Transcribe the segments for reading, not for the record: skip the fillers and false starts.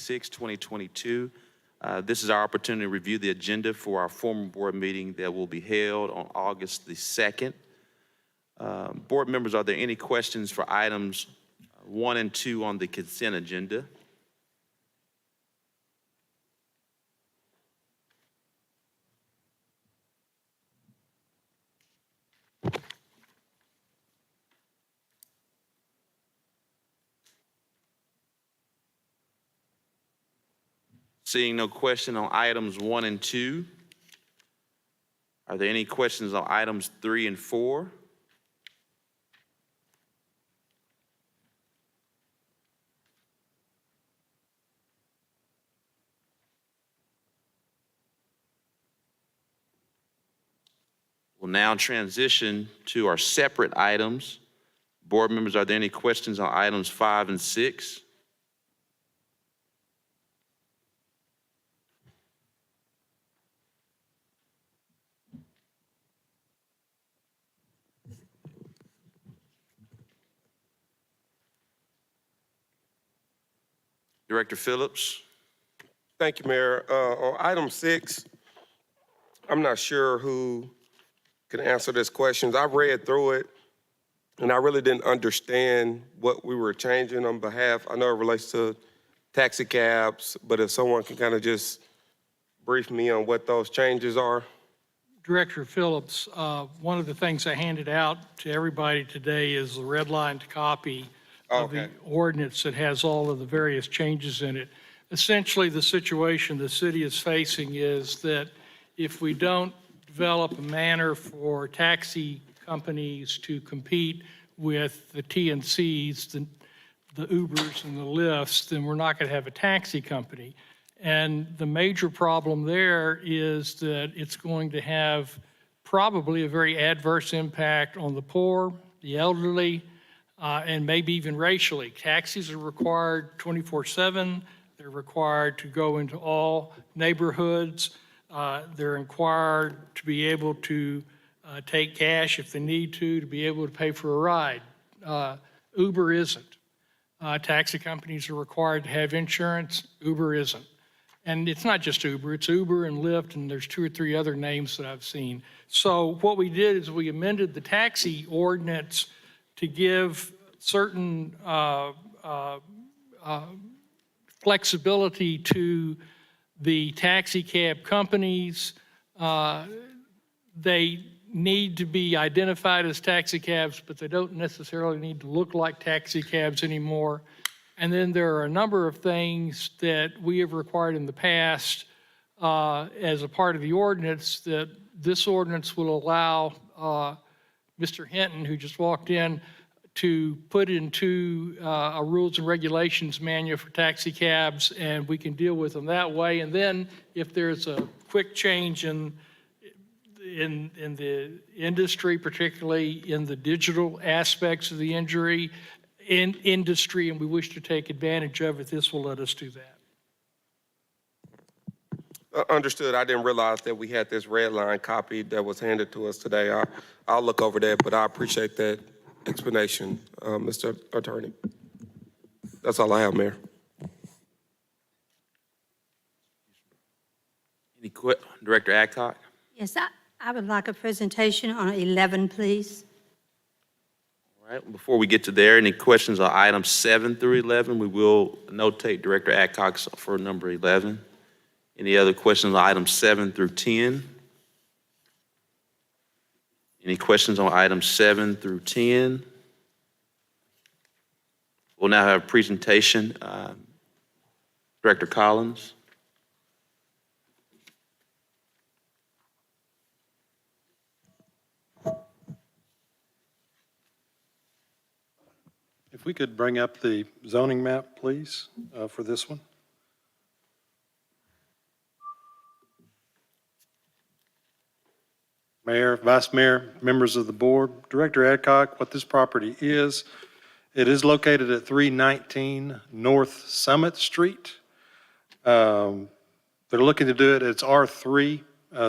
26, 2022. This is our opportunity to review the agenda for our formal board meeting that will be held on August the 2nd. Board members, are there any questions for items 1 and 2 on the consent agenda? Seeing no question on items 1 and 2, are there any questions on items 3 and 4? We'll now transition to our separate items. Board members, are there any questions on items 5 and 6? Director Phillips. Thank you, Mayor. On item 6, I'm not sure who can answer this question. I read through it, and I really didn't understand what we were changing on behalf. I know it relates to taxi cabs, but if someone can kind of just brief me on what those changes are. Director Phillips, one of the things I handed out to everybody today is the redlined copy of the ordinance that has all of the various changes in it. Essentially, the situation the city is facing is that if we don't develop a manner for taxi companies to compete with the TNCs, the Ubers and the Lyfts, then we're not going to have a taxi company. And the major problem there is that it's going to have probably a very adverse impact on the poor, the elderly, and maybe even racially. Taxis are required 24/7. They're required to go into all neighborhoods. They're required to be able to take cash if they need to be able to pay for a ride. Uber isn't. Taxi companies are required to have insurance. Uber isn't. And it's not just Uber, it's Uber and Lyft, and there's 2 or 3 other names that I've seen. So what we did is we amended the taxi ordinance to give certain flexibility to the taxi cab companies. They need to be identified as taxi cabs, but they don't necessarily need to look like taxi cabs anymore. And then there are a number of things that we have required in the past as a part of the ordinance that this ordinance will allow Mr. Hinton, who just walked in, to put into a rules and regulations manual for taxi cabs, and we can deal with them that way. And then if there's a quick change in the industry, particularly in the digital aspects of the industry, and we wish to take advantage of it, this will let us do that. Understood. I didn't realize that we had this red line copy that was handed to us today. I'll look over that, but I appreciate that explanation, Mr. Attorney. That's all I have, Mayor. Director Adcock? Yes, I would like a presentation on 11, please. All right, before we get to there, any questions on items 7 through 11? We will notate Director Adcock for number 11. Any other questions on items 7 through 10? Any questions on items 7 through 10? We'll now have a presentation. Director Collins. If we could bring up the zoning map, please, for this one. Mayor, Vice Mayor, members of the board, Director Adcock, what this property is, it is located at 319 North Summit Street. They're looking to do it, it's R3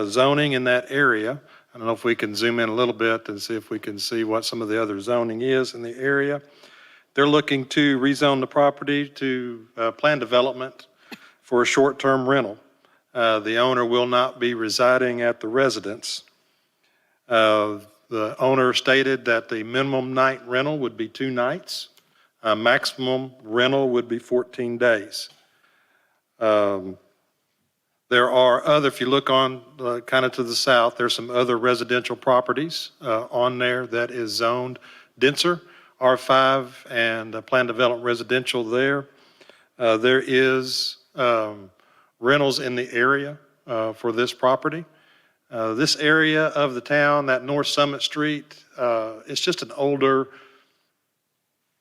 zoning in that area. I don't know if we can zoom in a little bit and see if we can see what some of the other zoning is in the area. They're looking to rezone the property to plan development for a short-term rental. The owner will not be residing at the residence. The owner stated that the minimum night rental would be 2 nights. Maximum rental would be 14 days. There are other, if you look on kind of to the south, there's some other residential properties on there that is zoned denser, R5 and planned development residential there. There is rentals in the area for this property. This area of the town, that North Summit Street, it's just an older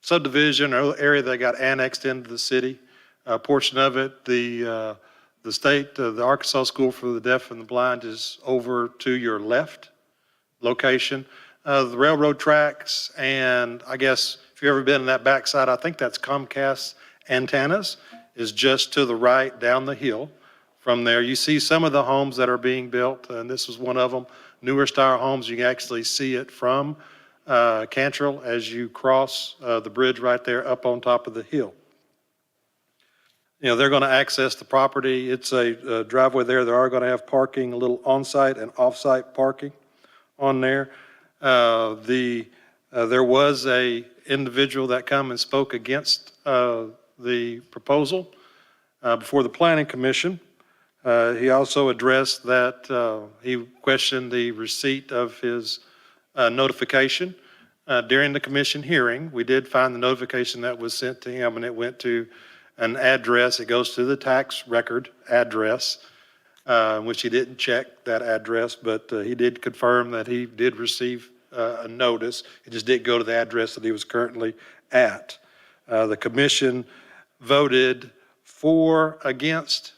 subdivision or area that got annexed into the city. A portion of it, the Arkansas School for the Deaf and the Blind is over to your left location. The railroad tracks, and I guess if you've ever been in that backside, I think that's Comcast antennas, is just to the right down the hill. From there, you see some of the homes that are being built, and this is one of them, newer style homes. You can actually see it from Cantrell as you cross the bridge right there up on top of the hill. You know, they're going to access the property. It's a driveway there. They are going to have parking, a little on-site and off-site parking on there. There was a individual that come and spoke against the proposal before the Planning Commission. He also addressed that he questioned the receipt of his notification. During the commission hearing, we did find the notification that was sent to him, and it went to an address. It goes to the tax record address, which he didn't check that address, but he did confirm that he did receive a notice. It just didn't go to the address that he was currently at. The commission voted 4 against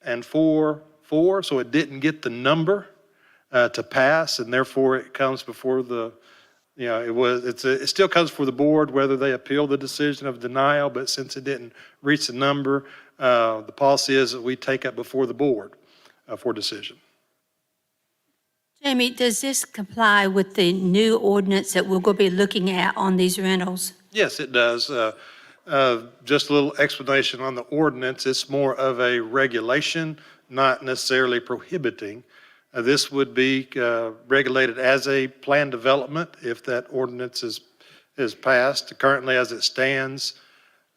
and 4 for, so it didn't get the number to pass, and therefore it comes before the, you know, it still comes before the board whether they appeal the decision of denial, but since it didn't reach the number, the policy is that we take it before the board for decision. Jamie, does this comply with the new ordinance that we're going to be looking at on these rentals? Yes, it does. Just a little explanation on the ordinance. It's more of a regulation, not necessarily prohibiting. This would be regulated as a planned development if that ordinance is passed. Currently, as it stands,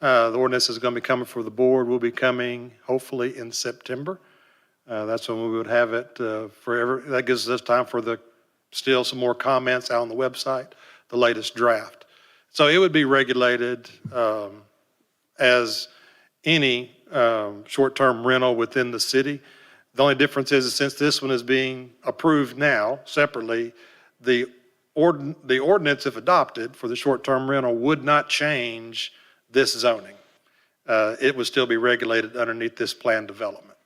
the ordinance is going to be coming for the board. Will be coming hopefully in September. That's when we would have it forever. That gives us time for still some more comments out on the website, the latest draft. So it would be regulated as any short-term rental within the city. The only difference is since this one is being approved now separately, the ordinance, if adopted, for the short-term rental would not change this zoning. It would still be regulated underneath this plan development.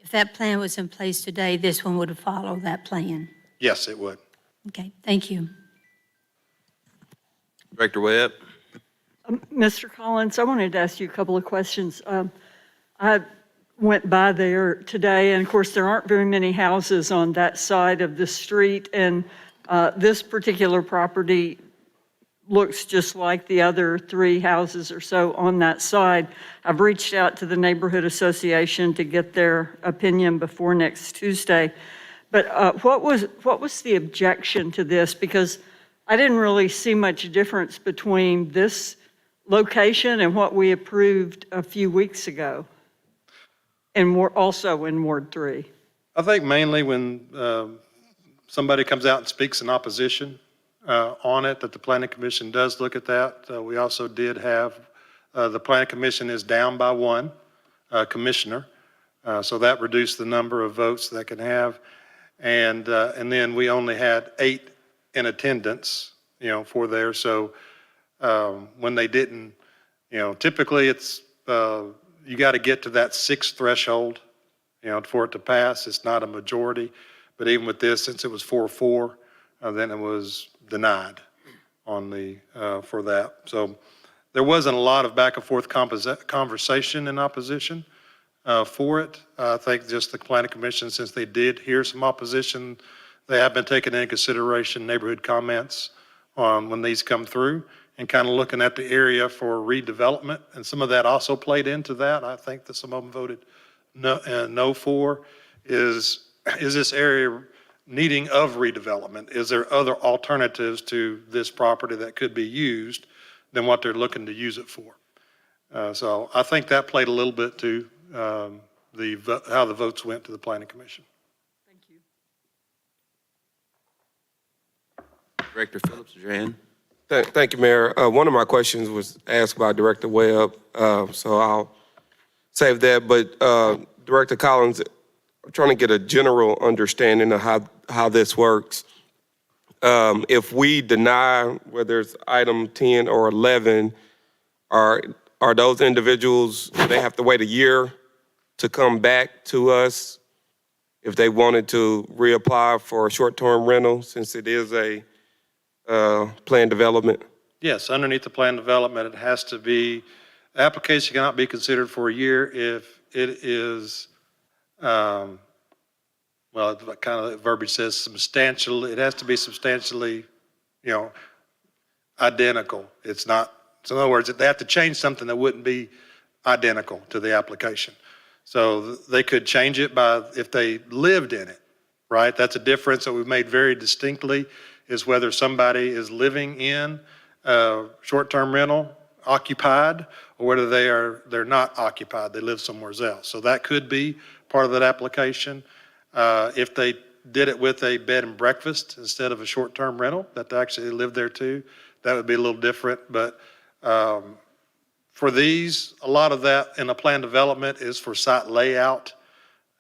If that plan was in place today, this one would follow that plan. Yes, it would. Okay, thank you. Director Webb? Mr. Collins, I wanted to ask you a couple of questions. I went by there today, and of course, there aren't very many houses on that side of the street, and this particular property looks just like the other 3 houses or so on that side. I've reached out to the neighborhood association to get their opinion before next Tuesday. But what was the objection to this? Because I didn't really see much difference between this location and what we approved a few weeks ago, and also in Ward 3. I think mainly when somebody comes out and speaks in opposition on it, that the Planning Commission does look at that. We also did have, the Planning Commission is down by 1 commissioner, so that reduced the number of votes that can have. And then we only had 8 in attendance, you know, for there. So when they didn't, you know, typically it's, you got to get to that 6 threshold, you know, for it to pass. It's not a majority. But even with this, since it was 4-4, then it was denied on the, for that. So there wasn't a lot of back and forth conversation in opposition for it. I think just the Planning Commission, since they did hear some opposition, they have been taking into consideration neighborhood comments on when these come through, and kind of looking at the area for redevelopment. And some of that also played into that. I think that some of them voted no for is this area needing of redevelopment? Is there other alternatives to this property that could be used than what they're looking to use it for? So I think that played a little bit to how the votes went to the Planning Commission. Thank you. Director Phillips, is your hand? Thank you, Mayor. One of my questions was asked by Director Webb, so I'll save that. But Director Collins, I'm trying to get a general understanding of how this works. If we deny, whether it's item 10 or 11, are those individuals, do they have to wait a year to come back to us if they wanted to reapply for a short-term rental, since it is a planned development? Yes, underneath the plan development, it has to be, the application cannot be considered for a year if it is, well, kind of the verbiage says substantial, it has to be substantially, identical. It's not, so in other words, they have to change something that wouldn't be identical to the application. So they could change it by, if they lived in it, right? That's a difference that we've made very distinctly, is whether somebody is living in a short-term rental, occupied, or whether they're not occupied, they live somewhere else. So that could be part of that application. If they did it with a bed and breakfast instead of a short-term rental, that they actually live there too, that would be a little different. But for these, a lot of that in a plan development is for site layout.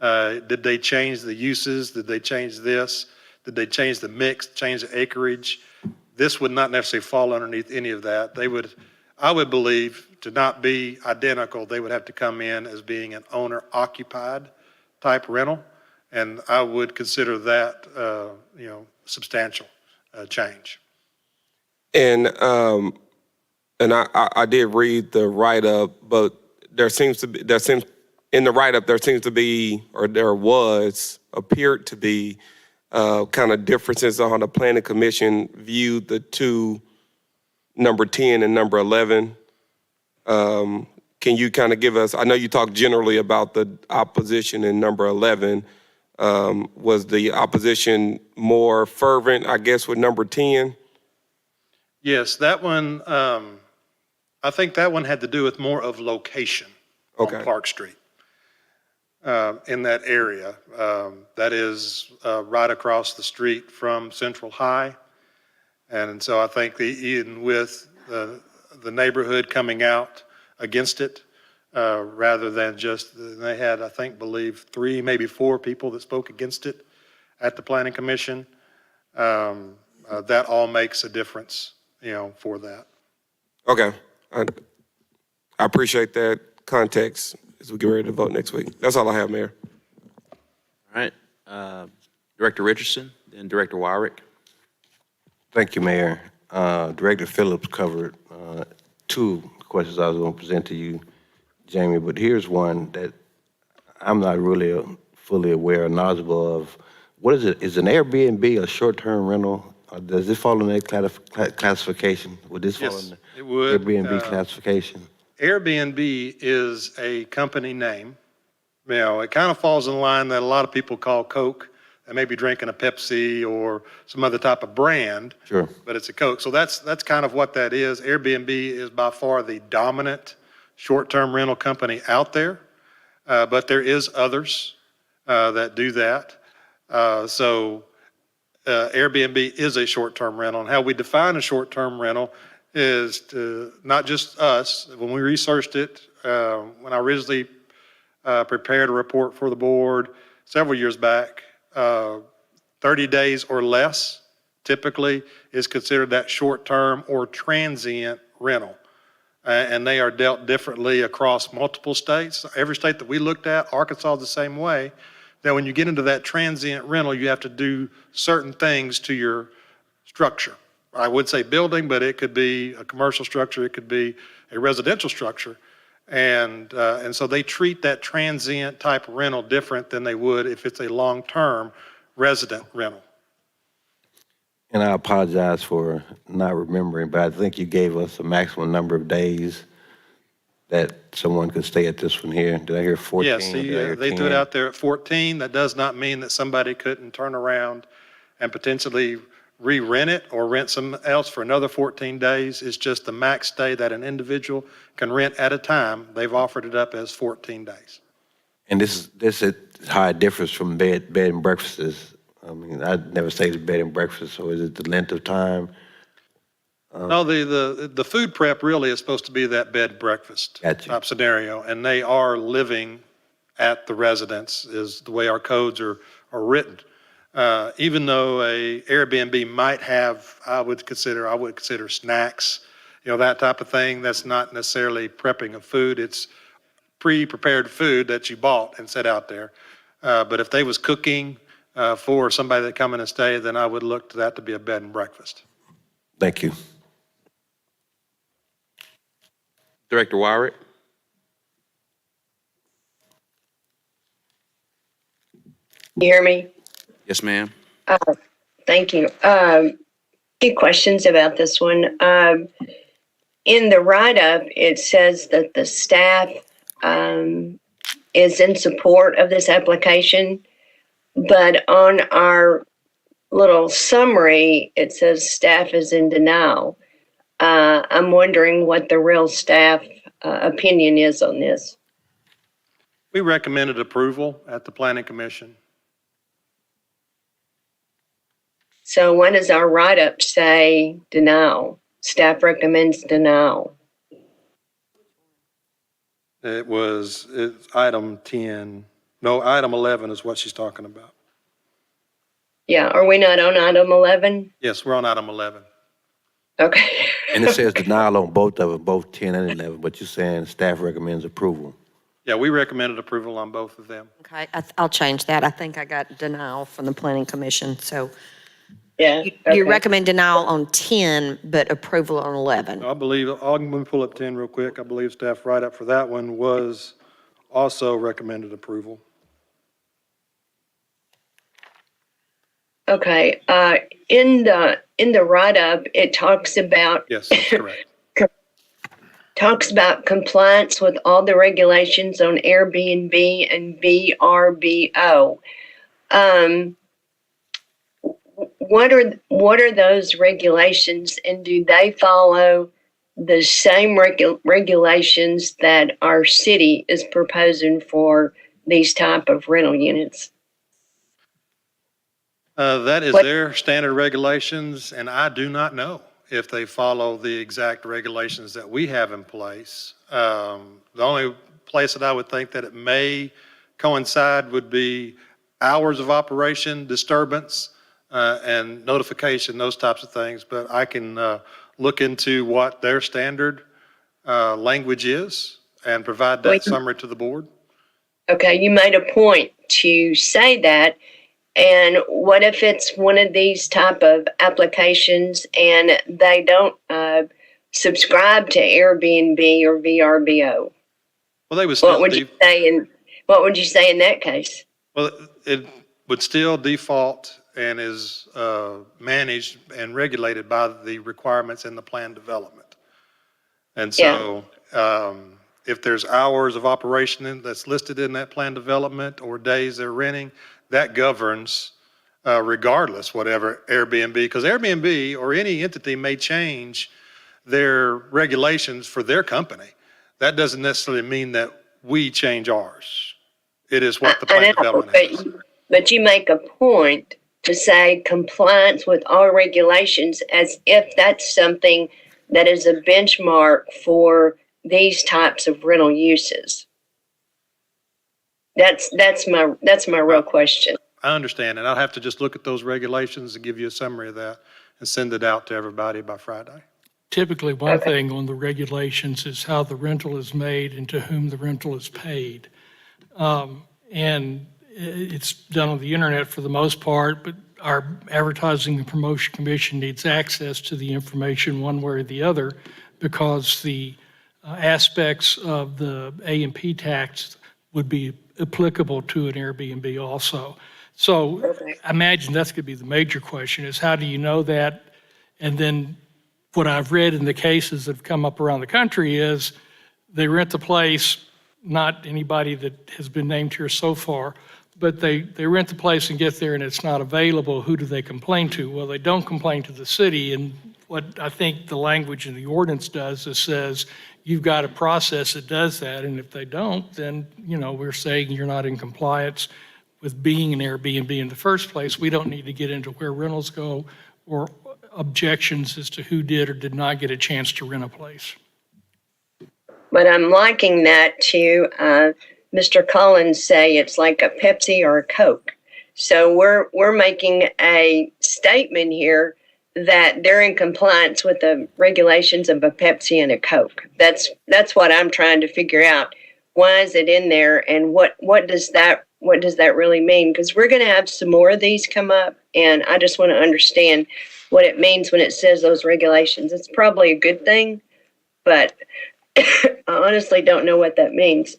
Did they change the uses? Did they change this? Did they change the mix, change the acreage? This would not necessarily fall underneath any of that. They would, I would believe, to not be identical, they would have to come in as being an owner-occupied type rental. And I would consider that, substantial change. And I did read the write-up, but there seems in the write-up, there appeared to be kind of differences on how the Planning Commission viewed the two, number 10 and number 11. Can you kind of give us, I know you talked generally about the opposition in number 11. Was the opposition more fervent, I guess, with number 10? Yes, that one, I think that one had to do with more of location on Clark Street. In that area, that is right across the street from Central High. And so I think even with the neighborhood coming out against it, rather than just, they had, I believe 3, maybe 4 people that spoke against it at the Planning Commission. That all makes a difference, for that. Okay. I appreciate that context as we get ready to vote next week. That's all I have, Mayor. All right. Director Richardson, then Director Wyrick. Thank you, Mayor. Director Phillips covered 2 questions I was going to present to you, Jamie, but here's one that I'm not really fully aware or knowledgeable of. What is it? Is an Airbnb a short-term rental? Or does this fall in that classification? Would this fall in the it would. Airbnb classification? Airbnb is a company name. It kind of falls in line that a lot of people call Coke. They may be drinking a Pepsi or some other type of brand. Sure. But it's a Coke. So that's kind of what that is. Airbnb is by far the dominant short-term rental company out there. But there is others that do that. Airbnb is a short-term rental. And how we define a short-term rental is to, not just us. When we researched it, when I originally prepared a report for the board several years back, 30 days or less typically is considered that short-term or transient rental. And they are dealt differently across multiple states. Every state that we looked at, Arkansas is the same way. That when you get into that transient rental, you have to do certain things to your structure. I would say building, but it could be a commercial structure, it could be a residential structure. And so they treat that transient type rental different than they would if it's a long-term resident rental. And I apologize for not remembering, but I think you gave us a maximum number of days that someone could stay at this one here. Did I hear 14? Yes, Did I hear they threw it 10? out there at 14. That does not mean that somebody couldn't turn around and potentially re-rent it or rent something else for another 14 days. It's just the max stay that an individual can rent at a time. They've offered it up as 14 days. And this is how it differs from bed and breakfasts. I mean, I'd never say it's bed and breakfast, so is it the length of time? No, the food prep really is supposed to be that bed and breakfast Gotcha. type scenario, and they are living at the residence is the way our codes are written. Even though a Airbnb might have, I would consider snacks, that type of thing. That's not necessarily prepping of food. It's pre-prepared food that you bought and set out there. But if they was cooking for somebody that come in and stay, then I would look to that to be a bed and breakfast. Thank you. Director Wyrick? You hear me? Yes, ma'am. Thank you. Few questions about this one. In the write-up, it says that the staff is in support of this application, but on our little summary, it says staff is in denial. I'm wondering what the real staff opinion is on this. We recommended approval at the Planning Commission. So why does our write-up say denial? Staff recommends denial. It's item 10. No, item 11 is what she's talking about. Yeah, are we not on item 11? Yes, we're on item 11. Okay. And it says denial on both of them, both 10 and 11, but you're saying staff recommends approval. Yeah, we recommended approval on both of them. Okay, I'll change that. I think I got denial from the planning commission. So Yeah. you okay. recommend denial on 10, but approval on 11. I believe, let me pull up 10 real quick. I believe staff write-up for that one was also recommended approval. Okay. In the write-up, it talks about Yes, that's correct. compliance with all the regulations on Airbnb and VRBO. What are those regulations, and do they follow the same regulations that our city is proposing for these type of rental units? That is What- their standard regulations, and I do not know if they follow the exact regulations that we have in place. The only place that I would think that it may coincide would be hours of operation, disturbance, and notification, those types of things. But I can look into what their standard language is and provide that summary to the board. Okay, you made a point to say that. And what if it's one of these type of applications and they don't subscribe to Airbnb or VRBO? Well, they would What still, would you say in that case? well, it would still default and is managed and regulated by the requirements in the plan development. And so if there's hours of operation that's listed in that plan development or days they're renting, that governs regardless whatever Airbnb, because Airbnb or any entity may change their regulations for their company. That doesn't necessarily mean that we change ours. It is what the plan development is. But you make a point to say compliance with all regulations as if that's something that is a benchmark for these types of rental uses. That's my real question. I understand, and I'll have to just look at those regulations and give you a summary of that and send it out to everybody by Friday. Typically, one thing on the regulations is how the rental is made and to whom the rental is paid. And it's done on the internet for the most part, but our Advertising and Promotion Commission needs access to the information one way or the other because the aspects of the A&P tax would be applicable to an Airbnb also. So I imagine that's going to be the major question is how do you know that? And then what I've read in the cases that have come up around the country is they rent the place, not anybody that has been named here so far, but they rent the place and get there and it's not available. Who do they complain to? Well, they don't complain to the city. And what I think the language in the ordinance does is says, you've got a process that does that. And if they don't, then, we're saying you're not in compliance with being an Airbnb in the first place. We don't need to get into where rentals go or objections as to who did or did not get a chance to rent a place. But I'm liking that to Mr. Collins say it's like a Pepsi or a Coke. So we're making a statement here that they're in compliance with the regulations of a Pepsi and a Coke. That's what I'm trying to figure out. Why is it in there, and what does that really mean? Because we're going to have some more of these come up, and I just want to understand what it means when it says those regulations. It's probably a good thing, but I honestly don't know what that means.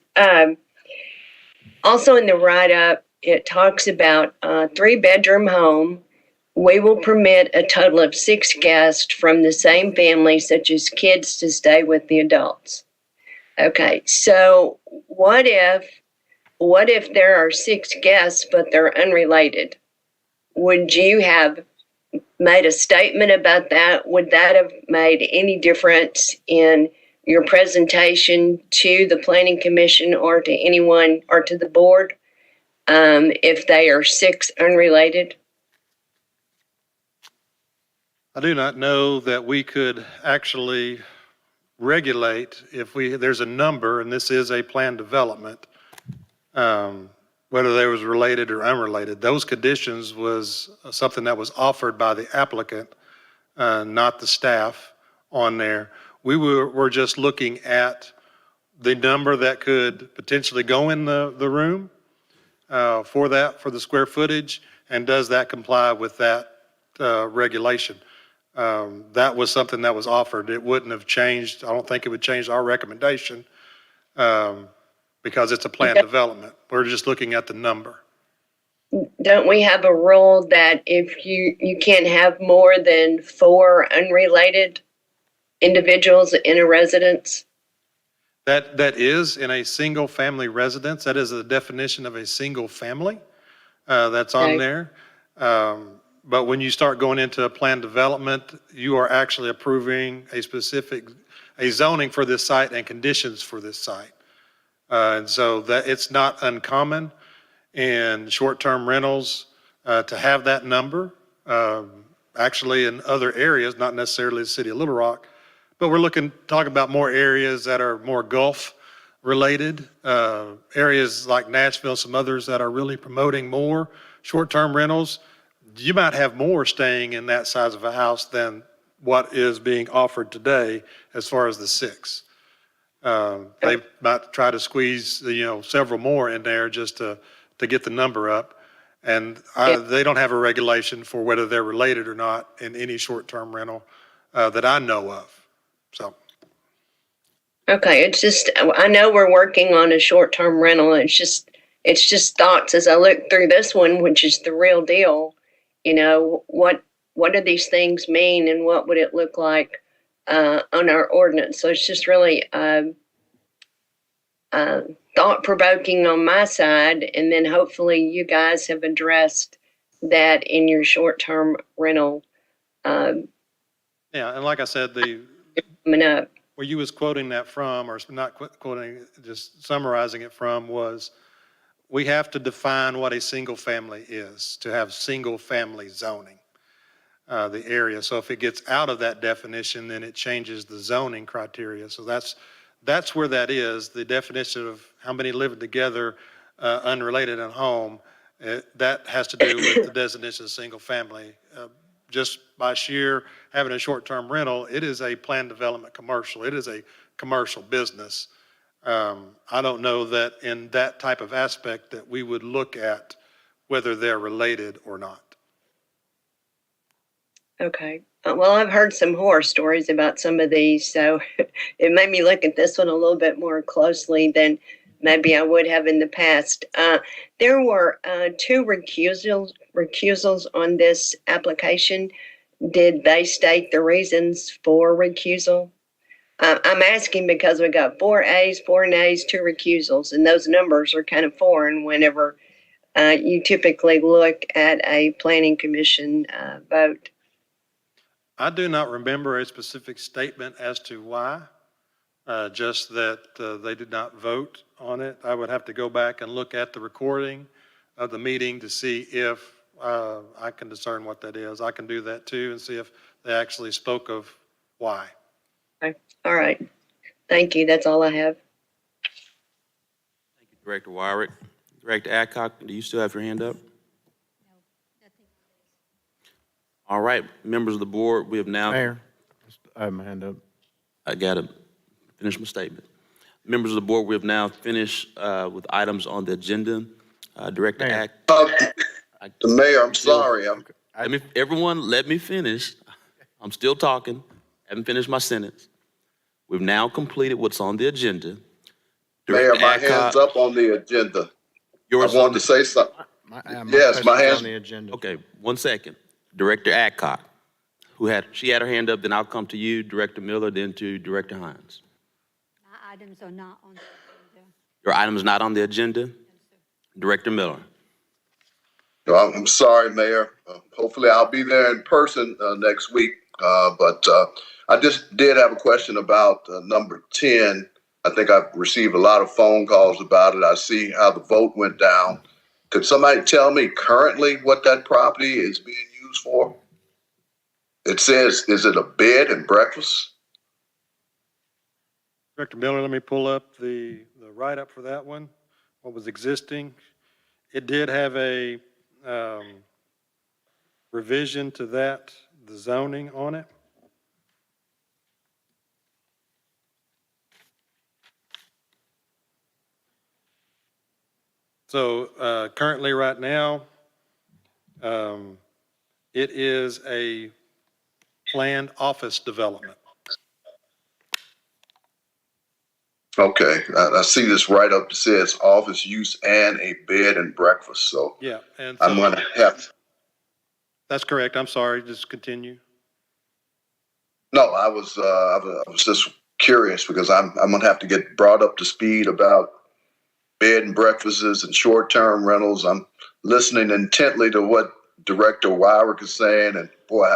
Also in the write-up, it talks about a 3-bedroom home. We will permit a total of 6 guests from the same family, such as kids, to stay with the adults. Okay, so what if there are 6 guests, but they're unrelated? Would you have made a statement about that? Would that have made any difference in your presentation to the Planning Commission or to anyone or to the board if they are 6 unrelated? I do not know that we could actually regulate if there's a number, and this is a planned development, whether they was related or unrelated. Those conditions was something that was offered by the applicant, not the staff on there. We're just looking at the number that could potentially go in the room for the square footage, and does that comply with that regulation? That was something that was offered. It wouldn't have changed. I don't think it would change our recommendation because it's a planned development. We're just looking at the number. Don't we have a rule that if you can't have more than 4 unrelated individuals in a residence? That is in a single family residence. That is the definition of a single family that's on Okay. there. But when you start going into a planned development, you are actually approving a zoning for this site and conditions for this site. And so that it's not uncommon in short-term rentals to have that number. Actually in other areas, not necessarily the city of Little Rock, but we're talking about more areas that are more Gulf related, areas like Nashville, some others that are really promoting more short-term rentals. You might have more staying in that size of a house than what is being offered today as far as the 6. They might try to squeeze, several more in there just to get the number up. And they don't have a regulation for whether they're related or not in any short-term rental that I know of. So. Okay, it's just, I know we're working on a short-term rental. It's just thoughts as I look through this one, which is the real deal. What do these things mean, and what would it look like on our ordinance? So it's just really thought-provoking on my side, and then hopefully you guys have addressed that in your short-term rental. Yeah, and like I said, Coming up. where you was quoting that from, or not quoting, just summarizing it from, was we have to define what a single family is to have single family zoning, the area. So if it gets out of that definition, then it changes the zoning criteria. So that's where that is, the definition of how many living together, unrelated in home. That has to do with the designation of single family. Just by sheer having a short-term rental, it is a planned development commercial. It is a commercial business. I don't know that in that type of aspect that we would look at whether they're related or not. Okay. Well, I've heard some horror stories about some of these, so it made me look at this one a little bit more closely than maybe I would have in the past. There were 2 recusals on this application. did they state the reasons for recusal? I'm asking because we got 4 A's, 4 nays, 2 recusals, and those numbers are kind of foreign whenever you typically look at a planning commission vote. I do not remember a specific statement as to why, just that they did not vote on it. I would have to go back and look at the recording of the meeting to see if I can discern what that is. I can do that too and see if they actually spoke of why. Okay. All right. Thank you. That's all I have. Thank you, Director Wyrick. Director Adcock, do you still have your hand up? All right, members of the board, we have now. Mayor, I have my hand up. I gotta finish my statement. Members of the board, we have now finished with items on the agenda. Director Mayor. The mayor, I'm sorry. Everyone, let me finish. I'm still talking. Haven't finished my sentence. We've now completed what's on the agenda. Mayor, Director my Adcock, hand's up on the agenda. I yours wanted to say something. Yes, my question's hands- on the agenda. Okay, 1 second. Director Adcock, she had her hand up, then I'll come to you, Director Miller, then to Director Hines. My items are not on the agenda. Your item is not on the agenda? Director Miller. No, I'm sorry, Mayor. Hopefully I'll be there in person next week. But I just did have a question about number 10. I think I've received a lot of phone calls about it. I see how the vote went down. Could somebody tell me currently what that property is being used for? It says, is it a bed and breakfast? Director Miller, let me pull up the write-up for that one, what was existing. It did have a revision to that, the zoning on it. So currently, right now, it is a planned office development. Okay, I see this write-up that says office use and a bed and breakfast. So Yeah, and I'm so, gonna have, that's correct. I'm sorry, just continue. no, I was just curious because I'm gonna have to get brought up to speed about bed and breakfasts and short-term rentals. I'm listening intently to what Director Wyrick is saying, and boy,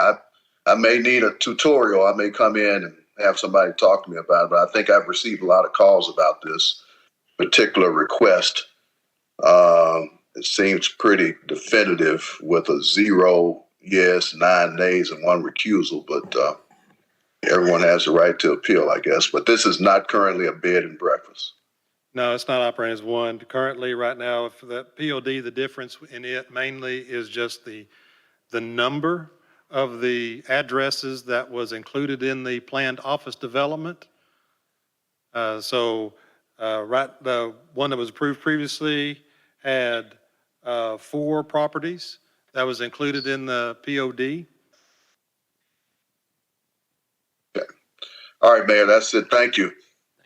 I may need a tutorial. I may come in and have somebody talk to me about it, but I think I've received a lot of calls about this particular request. It seems pretty definitive with a 0 yes, 9 nays, and 1 recusal, but everyone has the right to appeal, I guess. But this is not currently a bed and breakfast. No, it's not operating as one. Currently, right now, for that POD, the difference in it mainly is just the number of the addresses that was included in the planned office development. The one that was approved previously had 4 properties that was included in the POD. All right, Mayor, that's it. Thank you.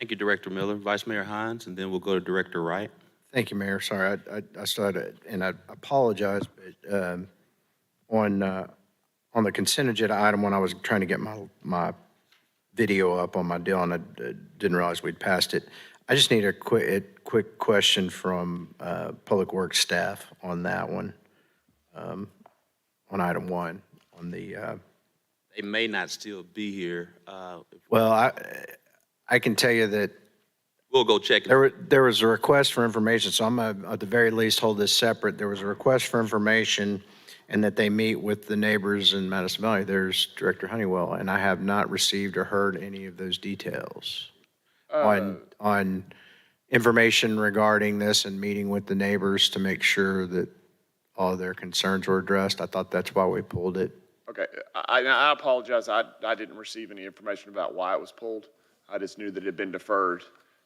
Thank you, Director Miller. Vice Mayor Hines, and then we'll go to Director Wright. Thank you, Mayor. Sorry, I started, and I apologize, but on the consent agenda item, when I was trying to get my video up on my deal, and I didn't realize we'd passed it. I just need a quick question from Public Works staff on that one, on item 1, on the. They may not still be here. Well, I can tell you that We'll go check. there was a request for information, so I'm gonna, at the very least, hold this separate. There was a request for information and that they meet with the neighbors in Madison Valley. There's Director Honeywell, and I have not received or heard any of those details on information regarding this and meeting with the neighbors to make sure that all of their concerns were addressed. I thought that's why we pulled it. Okay, I apologize. I didn't receive any information about why it was pulled. I just knew that it had been deferred.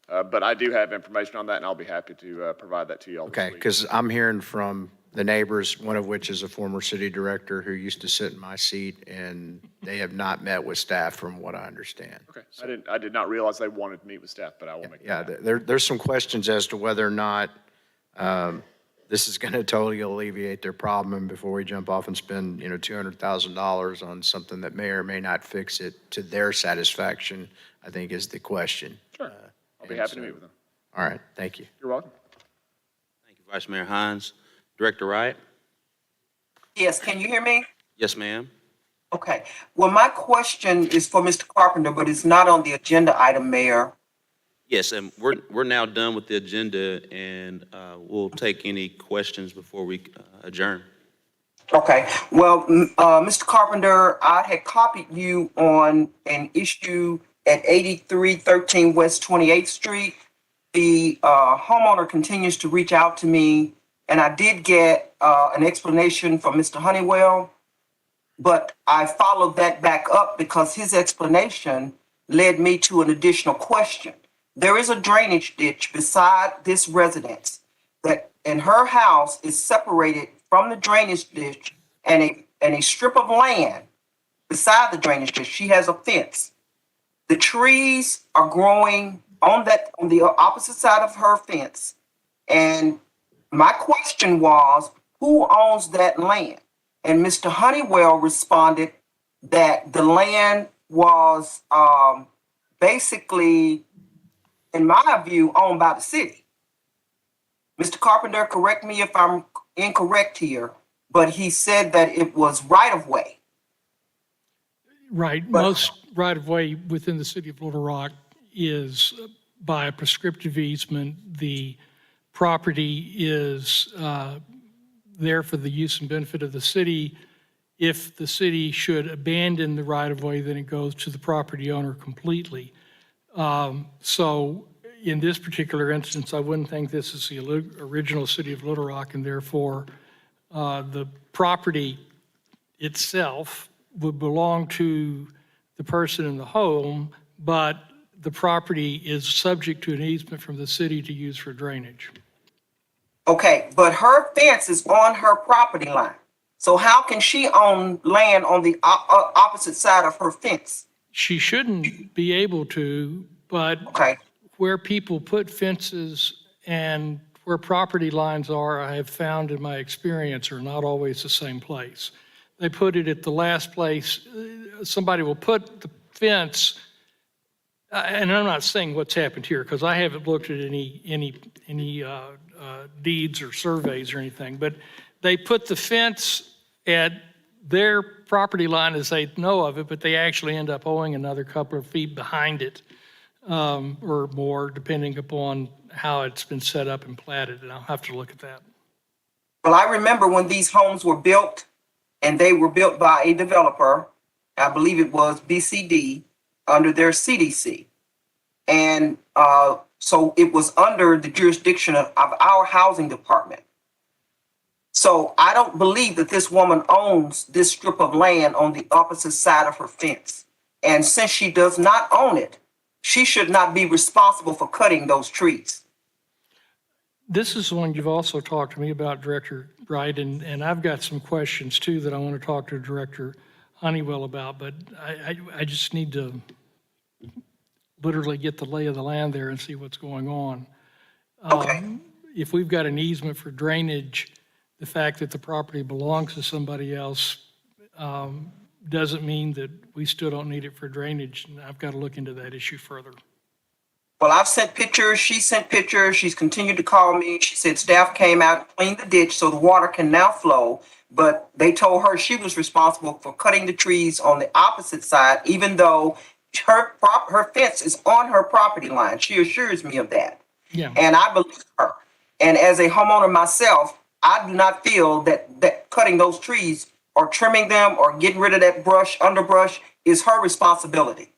But I do have information on that, and I'll be happy to provide that to you all this Okay, week. because I'm hearing from the neighbors, one of which is a former city director who used to sit in my seat, and they have not met with staff from what I understand. Okay, I did not realize they wanted to meet with staff, but I will make that Yeah, happen. there's some questions as to whether or not this is going to totally alleviate their problem, and before we jump off and spend, $200,000 on something that may or may not fix it to their satisfaction, I think is the question. Sure. I'll be happy to meet with them. All right, thank you. You're welcome. Thank you, Vice Mayor Hines. Director Wright? Yes, can you hear me? Yes, ma'am. Okay. Well, my question is for Mr. Carpenter, but it's not on the agenda item, Mayor. Yes, and we're now done with the agenda, and we'll take any questions before we adjourn. Okay. Well, Mr. Carpenter, I had copied you on an issue at 8313 West 28th Street. The homeowner continues to reach out to me, and I did get an explanation from Mr. Honeywell, but I followed that back up because his explanation led me to an additional question. There is a drainage ditch beside this residence that in her house is separated from the drainage ditch and a strip of land beside the drainage ditch. She has a fence. The trees are growing on the opposite side of her fence. And my question was, who owns that land? And Mr. Honeywell responded that the land was basically, in my view, owned by the city. Mr. Carpenter, correct me if I'm incorrect here, but he said that it was right-of-way. Right, most right-of-way within the city of Little Rock is by a prescriptive easement. The property is there for the use and benefit of the city. If the city should abandon the right-of-way, then it goes to the property owner completely. So in this particular instance, I wouldn't think this is the original city of Little Rock, and therefore the property itself would belong to the person in the home, but the property is subject to an easement from the city to use for drainage. Okay, but her fence is on her property line. So how can she own land on the opposite side of her fence? She shouldn't be able to, but Okay. where people put fences and where property lines are, I have found in my experience, are not always the same place. They put it at the last place. Somebody will put the fence, and I'm not saying what's happened here because I haven't looked at any deeds or surveys or anything, but they put the fence at their property line as they know of it, but they actually end up owing another couple of feet behind it or more, depending upon how it's been set up and platted, and I'll have to look at that. Well, I remember when these homes were built, and they were built by a developer, I believe it was BCD, under their CDC. And so it was under the jurisdiction of our housing department. So I don't believe that this woman owns this strip of land on the opposite side of her fence. And since she does not own it, she should not be responsible for cutting those trees. This is one you've also talked to me about, Director Wright, and I've got some questions too that I want to talk to Director Honeywell about, but I just need to literally get the lay of the land there and see what's going on. Okay. If we've got an easement for drainage, the fact that the property belongs to somebody else doesn't mean that we still don't need it for drainage, and I've got to look into that issue further. Well, I've sent pictures. She sent pictures. She's continued to call me. She said staff came out and cleaned the ditch so the water can now flow. But they told her she was responsible for cutting the trees on the opposite side, even though her fence is on her property line. She assures me of that. Yeah. And I believe her. And as a homeowner myself, I do not feel that cutting those trees or trimming them or getting rid of that underbrush is her responsibility.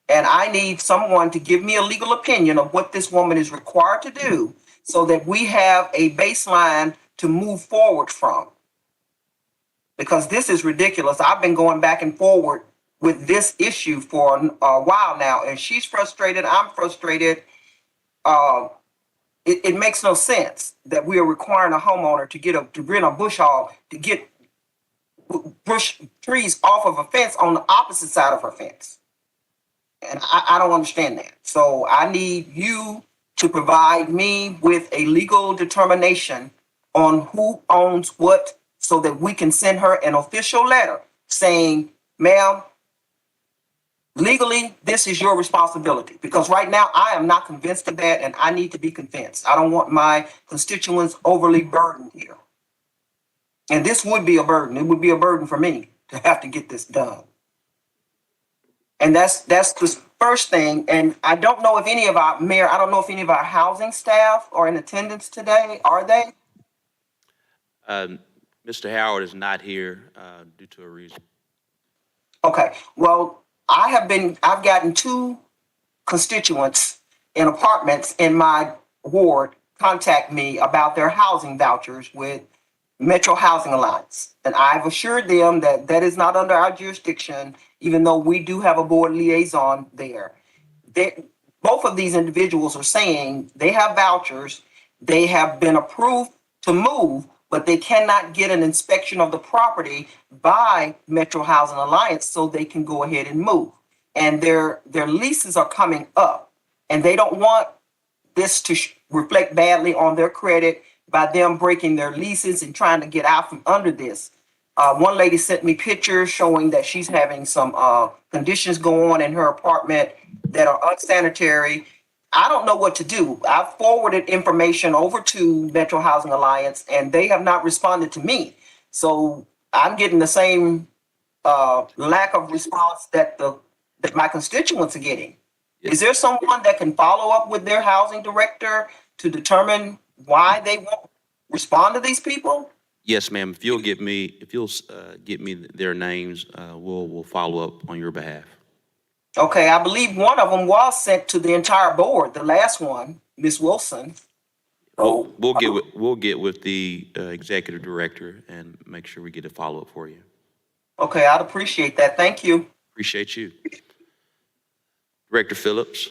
And I need someone to give me a legal opinion of what this woman is required to do so that we have a baseline to move forward from. Because this is ridiculous. I've been going back and forward with this issue for a while now, and she's frustrated, I'm frustrated. It makes no sense that we are requiring a homeowner to rent a bush hog to get bush trees off of a fence on the opposite side of her fence. And I don't understand that. So I need you to provide me with a legal determination on who owns what so that we can send her an official letter saying, ma'am, legally, this is your responsibility. Because right now, I am not convinced of that, and I need to be convinced. I don't want my constituents overly burdened here. And this would be a burden. It would be a burden for me to have to get this done. And that's the first thing. And I don't know if any of our, Mayor, I don't know if any of our housing staff are in attendance today. Are they? Mr. Howard is not here due to a reason. Okay, well, I've gotten 2 constituents in apartments in my ward contact me about their housing vouchers with Metro Housing Alliance. And I've assured them that that is not under our jurisdiction, even though we do have a board liaison there. Both of these individuals are saying they have vouchers, they have been approved to move, but they cannot get an inspection of the property by Metro Housing Alliance so they can go ahead and move. And their leases are coming up, and they don't want this to reflect badly on their credit by them breaking their leases and trying to get out from under this. One lady sent me pictures showing that she's having some conditions go on in her apartment that are unsanitary. I don't know what to do. I've forwarded information over to Metro Housing Alliance, and they have not responded to me. So I'm getting the same lack of response that my constituents are getting. Yes. Is there someone that can follow up with their housing director to determine why they won't respond to these people? Yes, ma'am. If you'll get me their names, we'll follow up on your behalf. Okay, I believe one of them was sent to the entire board, the last one, Ms. Wilson. We'll get with the executive director and make sure we get a follow-up for you. Okay, I'd appreciate that. Thank you. Appreciate you. Director Phillips.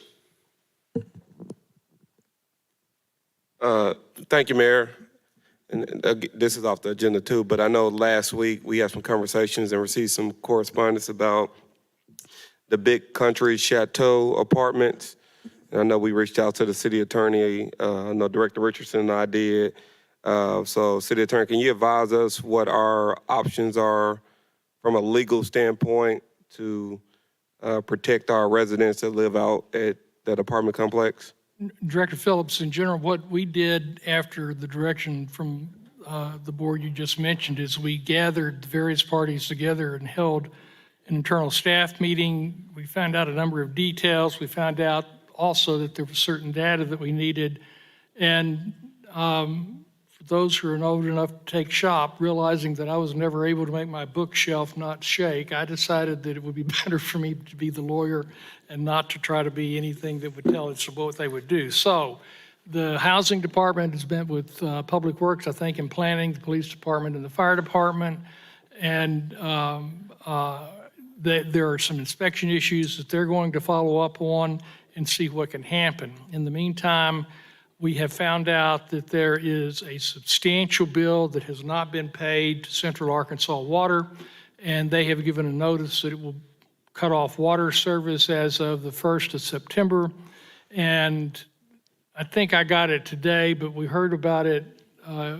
Thank you, Mayor. And this is off the agenda too, but I know last week we had some conversations and received some correspondence about the Big Country Chateau Apartments. And I know we reached out to the city attorney. I know Director Richardson and I did. So city attorney, can you advise us what our options are from a legal standpoint to protect our residents that live out at that apartment complex? Director Phillips, in general, what we did after the direction from the board you just mentioned is we gathered the various parties together and held an internal staff meeting. We found out a number of details. We found out also that there was certain data that we needed. And for those who are old enough to take shop, realizing that I was never able to make my bookshelf not shake, I decided that it would be better for me to be the lawyer and not to try to be anything that would tell us what they would do. So the housing department has been with Public Works, I think, in planning, the police department and the fire department. And there are some inspection issues that they're going to follow up on and see what can happen. In the meantime, we have found out that there is a substantial bill that has not been paid to Central Arkansas Water, and they have given a notice that it will cut off water service as of the 1st of September. And I think I got it today, but we heard about it a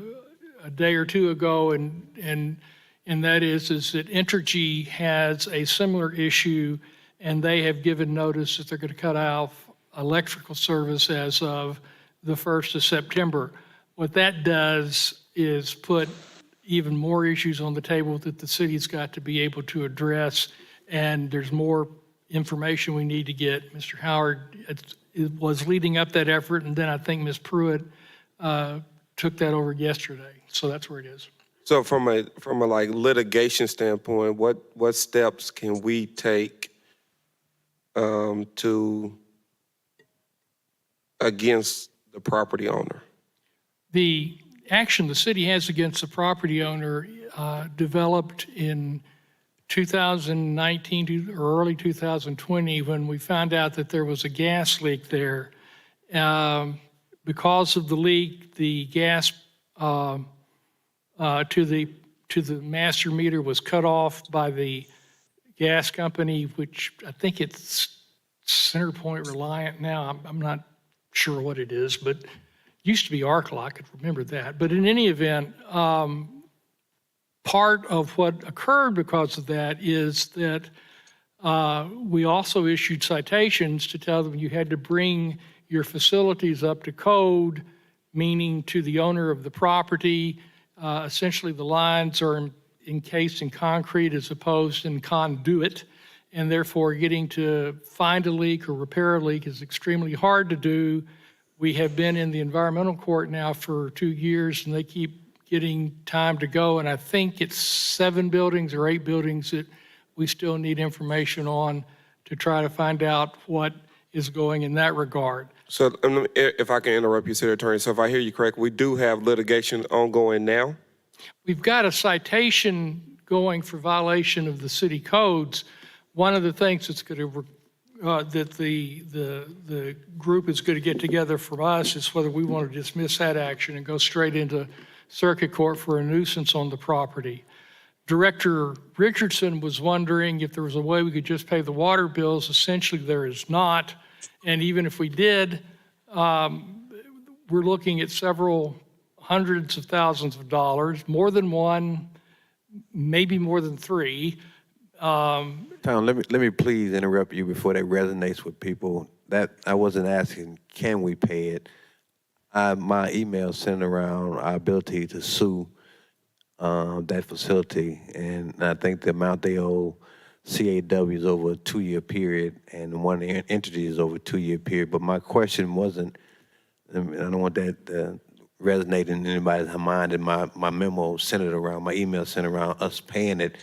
day or two ago, and that is that Entergy has a similar issue, and they have given notice that they're going to cut off electrical service as of the 1st of September. What that does is put even more issues on the table that the city's got to be able to address, and there's more information we need to get. Mr. Howard it was leading up that effort, and then I think Ms. Pruitt took that over yesterday. So that's where it is. So from a like litigation standpoint, what steps can we take to against the property owner? The action the city has against the property owner developed in 2019 or early 2020 when we found out that there was a gas leak there. Because of the leak, the gas to the master meter was cut off by the gas company, which I think it's CenterPoint Reliant now. I'm not sure what it is, but used to be Arkla, I could remember that. But in any event, part of what occurred because of that is that we also issued citations to tell them you had to bring your facilities up to code, meaning to the owner of the property. Essentially, the lines are encased in concrete as opposed in conduit, and therefore getting to find a leak or repair a leak is extremely hard to do. We have been in the environmental court now for 2 years, and they keep getting time to go, and I think it's 7 buildings or 8 buildings that we still need information on to try to find out what is going in that regard. So if I can interrupt you, City Attorney, so if I hear you correct, we do have litigation ongoing now? We've got a citation going for violation of the city codes. One of the things that's going to, that the group is going to get together from us is whether we want to dismiss that action and go straight into circuit court for a nuisance on the property. Director Richardson was wondering if there was a way we could just pay the water bills. Essentially, there is not. And even if we did, we're looking at several hundreds of thousands of dollars, more than one, maybe more than 3. Tom, let me please interrupt you before that resonates with people. That I wasn't asking, can we pay it? My email sent around our ability to sue that facility, and I think the amount they owe CAW is over a 2-year period, and one entity is over a 2-year period. But my question wasn't, I don't want that resonate in anybody's mind, and my memo centered around, my email centered around us paying it.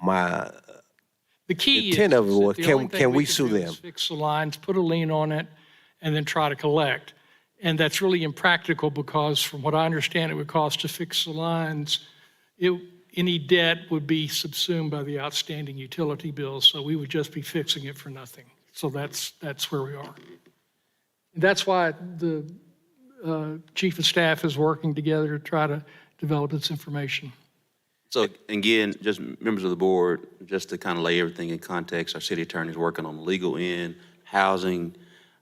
The key intent is of it was, that the only thing can we can sue do is them? fix the lines, put a lien on it, and then try to collect. And that's really impractical because from what I understand, it would cost to fix the lines. Any debt would be subsumed by the outstanding utility bills, so we would just be fixing it for nothing. So that's where we are. And that's why the chief of staff is working together to try to develop this information. So again, just members of the board, just to kind of lay everything in context, our city attorney is working on the legal end, housing,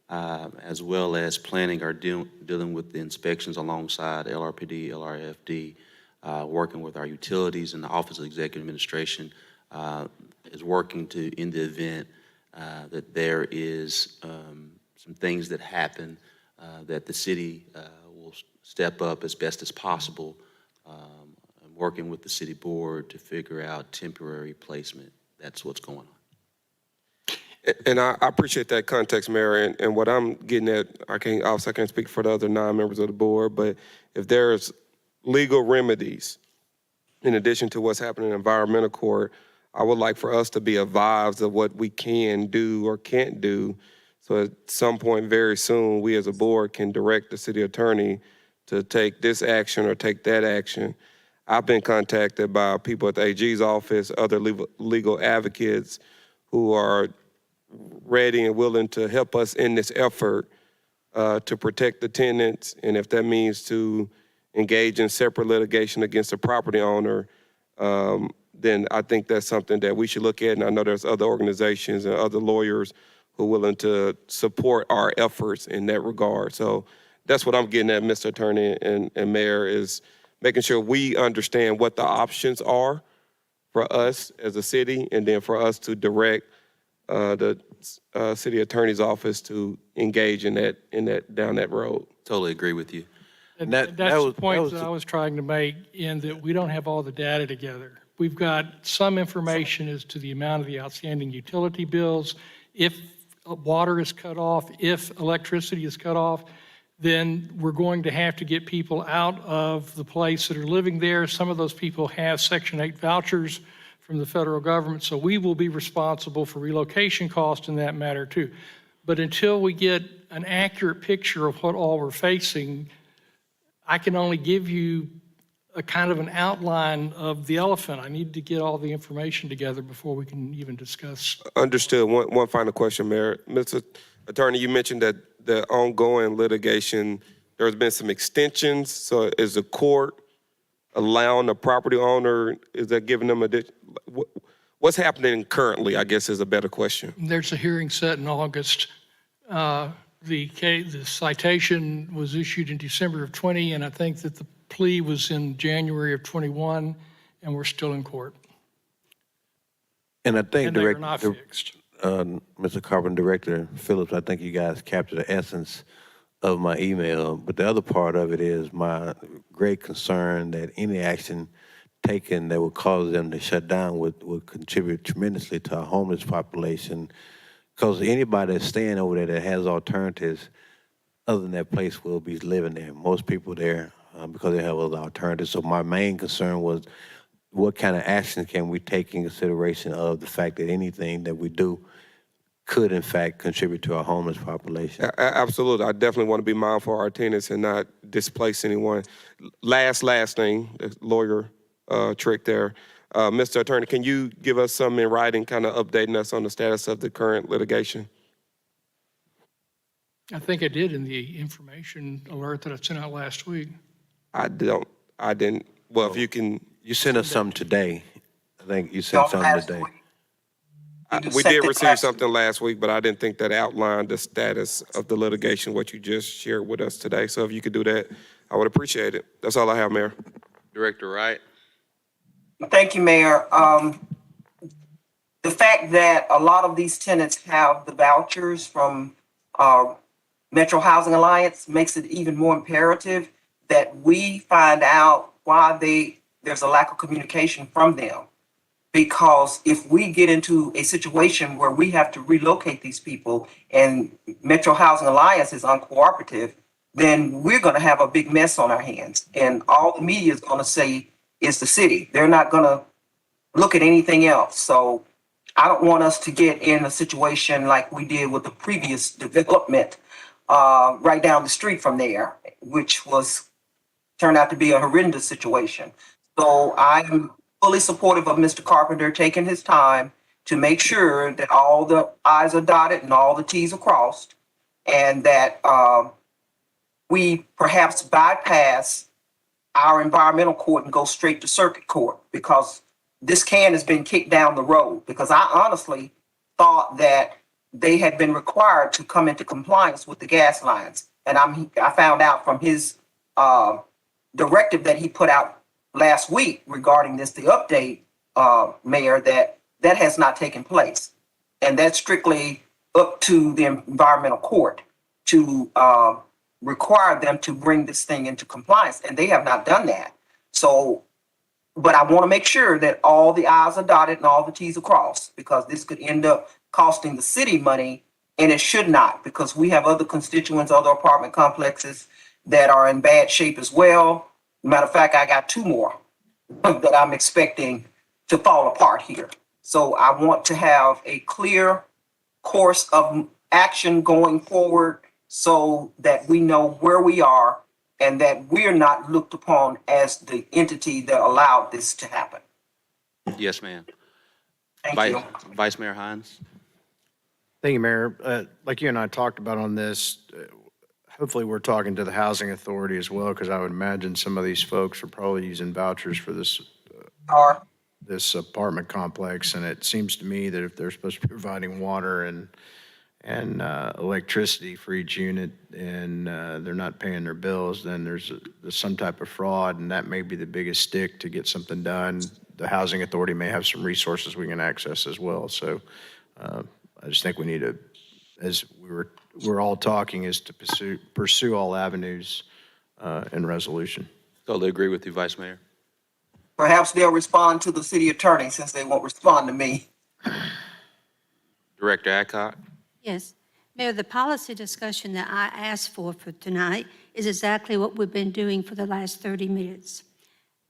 as well as planning, are dealing with the inspections alongside LRPD, LRFD, working with our utilities, and the Office of Executive Administration is working to, in the event that there is some things that happen, that the city will step up as best as possible, working with the city board to figure out temporary placement. That's what's going on. And I appreciate that context, Mayor, and what I'm getting at, I can't speak for the other 9 members of the board, but if there's legal remedies, in addition to what's happening in environmental court, I would like for us to be advised of what we can do or can't do. So at some point very soon, we as a board can direct the city attorney to take this action or take that action. I've been contacted by people at the AG's office, other legal advocates who are ready and willing to help us in this effort to protect the tenants. And if that means to engage in separate litigation against the property owner, then I think that's something that we should look at. And I know there's other organizations and other lawyers who are willing to support our efforts in that regard. So that's what I'm getting at, Mr. Attorney and Mayor, is making sure we understand what the options are for us as a city, and then for us to direct the city attorney's office to engage in that down that road. Totally agree with you. And that's the point that I was trying to make, in that we don't have all the data together. We've got some information as to the amount of the outstanding utility bills. If water is cut off, if electricity is cut off, then we're going to have to get people out of the place that are living there. Some of those people have Section 8 vouchers from the federal government, so we will be responsible for relocation costs in that matter too. But until we get an accurate picture of what all we're facing, I can only give you a kind of an outline of the elephant. I need to get all the information together before we can even discuss. Understood. One final question, Mayor. Mr. Attorney, you mentioned that the ongoing litigation, there's been some extensions. So is the court allowing the property owner, is that giving them what's happening currently, I guess, is a better question. There's a hearing set in August The citation was issued in December of 20, and I think that the plea was in January of 21, and we're still in court. And I think And they were not fixed. Mr. Carpenter, Director Phillips, I think you guys captured the essence of my email. But the other part of it is my great concern that any action taken that would cause them to shut down would contribute tremendously to our homeless population. Because anybody that's staying over there that has alternatives other than that place will be living there. Most people there, because they have other alternatives. So my main concern was what kind of action can we take in consideration of the fact that anything that we do could in fact contribute to our homeless population. Absolutely. I definitely want to be mindful of our tenants and not displace anyone. Last thing, the lawyer trick there. Mr. Attorney, can you give us some in writing, kind of updating us on the status of the current litigation? I think I did in the information alert that I sent out last week. I didn't. Well, if you can. You sent us something today. I think you sent something today. We did receive something last week, but I didn't think that outlined the status of the litigation, what you just shared with us today. So if you could do that, I would appreciate it. That's all I have, Mayor. Director Wright. Thank you, Mayor. The fact that a lot of these tenants have the vouchers from Metro Housing Alliance makes it even more imperative that we find out why there's a lack of communication from them. Because if we get into a situation where we have to relocate these people and Metro Housing Alliance is uncooperative, then we're going to have a big mess on our hands. And all the media is going to say is the city. They're not going to look at anything else. So I don't want us to get in a situation like we did with the previous development right down the street from there, which turned out to be a horrendous situation. So I'm fully supportive of Mr. Carpenter taking his time to make sure that all the I's are dotted and all the T's are crossed, and that we perhaps bypass our environmental court and go straight to circuit court, because this can has been kicked down the road. Because I honestly thought that they had been required to come into compliance with the gas lines, and I found out from his directive that he put out last week regarding the update, Mayor, that has not taken place. And that's strictly up to the environmental court to require them to bring this thing into compliance. And they have not done that. So, but I want to make sure that all the I's are dotted and all the T's are crossed, because this could end up costing the city money, and it should not, because we have other constituents, other apartment complexes that are in bad shape as well. Matter of fact, I got 2 more that I'm expecting to fall apart here. So I want to have a clear course of action going forward so that we know where we are and that we're not looked upon as the entity that allowed this to happen. Yes, ma'am. Thank you. Vice Mayor Hines. Thank you, Mayor. Like you and I talked about on this, hopefully we're talking to the Housing Authority as well, because I would imagine some of these folks are probably using vouchers for this apartment complex. And it seems to me that if they're supposed to be providing water and electricity for each unit, and they're not paying their bills, then there's some type of fraud, and that may be the biggest stick to get something done. The Housing Authority may have some resources we can access as well. So I just think we need to, as we're all talking, is to pursue all avenues in resolution. Totally agree with you, Vice Mayor. Perhaps they'll respond to the city attorney since they won't respond to me. Director Adcock. Yes. Mayor, the policy discussion that I asked for tonight is exactly what we've been doing for the last 30 minutes.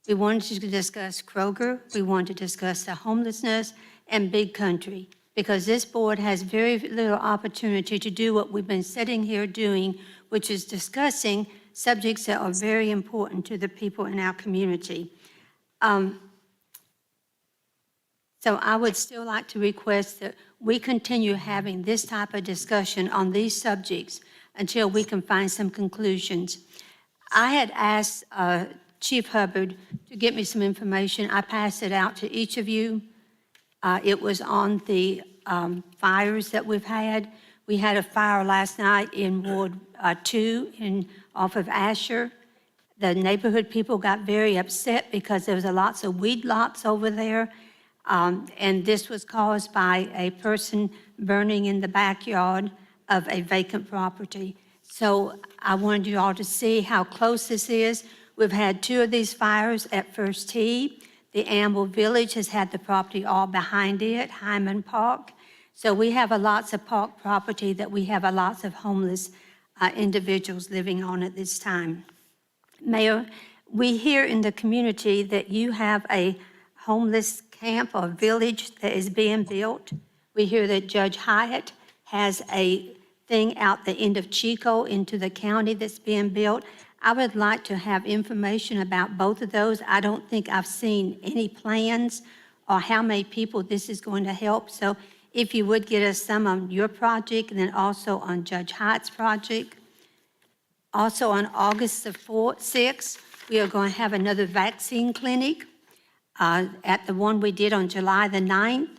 We wanted to discuss Kroger, we wanted to discuss the homelessness and Big Country, because this board has very little opportunity to do what we've been sitting here doing, which is discussing subjects that are very important to the people in our community. So I would still like to request that we continue having this type of discussion on these subjects until we can find some conclusions. I had asked Chief Hubbard to get me some information. I passed it out to each of you. It was on the fires that we've had. We had a fire last night in Ward 2 off of Asher. The neighborhood people got very upset because there was lots of weed lots over there. And this was caused by a person burning in the backyard of a vacant property. So I wanted you all to see how close this is. We've had 2 of these fires at First Tee. The Amble Village has had the property all behind it, Hyman Park. So we have lots of park property that we have lots of homeless individuals living on at this time. Mayor, we hear in the community that you have a homeless camp or village that is being built. We hear that Judge Hyatt has a thing out the end of Chico into the county that's being built. I would like to have information about both of those. I don't think I've seen any plans or how many people this is going to help. So if you would get us some on your project and then also on Judge Hyatt's project. Also on August the 6th, we are going to have another vaccine clinic. At the one we did on July the 9th,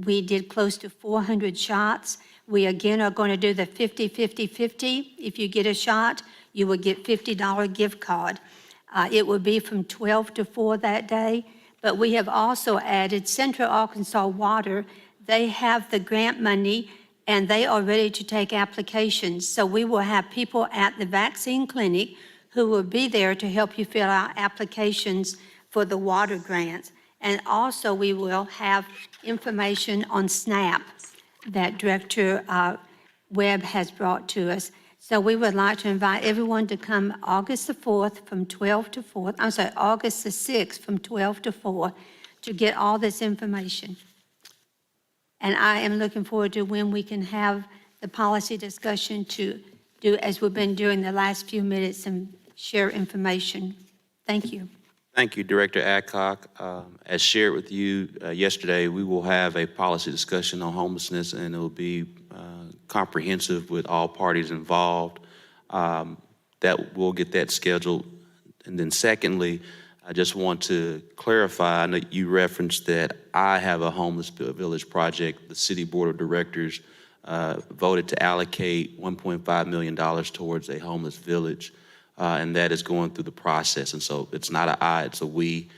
we did close to 400 shots. We again are going to do the 50-50-50. If you get a shot, you will get $50 gift card. It will be from 12 to 4 that day. But we have also added Central Arkansas Water. They have the grant money and they are ready to take applications. So we will have people at the vaccine clinic who will be there to help you fill out applications for the water grants. And also we will have information on SNAP that Director Webb has brought to us. So we would like to invite everyone to come August the 4th from 12 to 4, August the 6th from 12 to 4 to get all this information. And I am looking forward to when we can have the policy discussion to do as we've been doing the last few minutes and share information. Thank you. Thank you, Director Adcock. As shared with you yesterday, we will have a policy discussion on homelessness, and it will be comprehensive with all parties involved. That we'll get that scheduled. And then secondly, I just want to clarify, I know you referenced that I have a homeless village project. The City Board of Directors voted to allocate $1.5 million towards a homeless village. And that is going through the process. And so it's not an I, it's a we.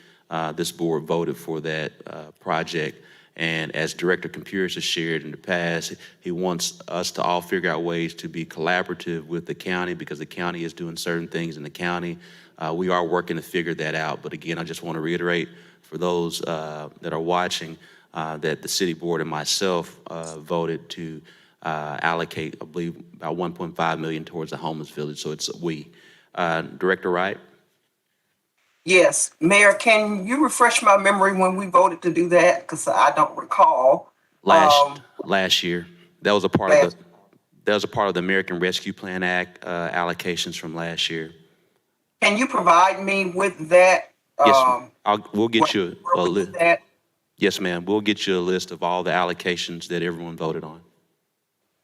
This board voted for that project. And as Director Campuris has shared in the past, he wants us to all figure out ways to be collaborative with the county because the county is doing certain things in the county. We are working to figure that out. But again, I just want to reiterate for those that are watching that the city board and myself voted to allocate, I believe, about $1.5 million towards the homeless village. So it's a we. Director Wright? Yes, Mayor, can you refresh my memory when we voted to do that? Because I don't recall. Last year, that was a part of the American Rescue Plan Act allocations from last year. Can you provide me with that? Yes, we'll get you a list. That? Yes, ma'am. We'll get you a list of all the allocations that everyone voted on.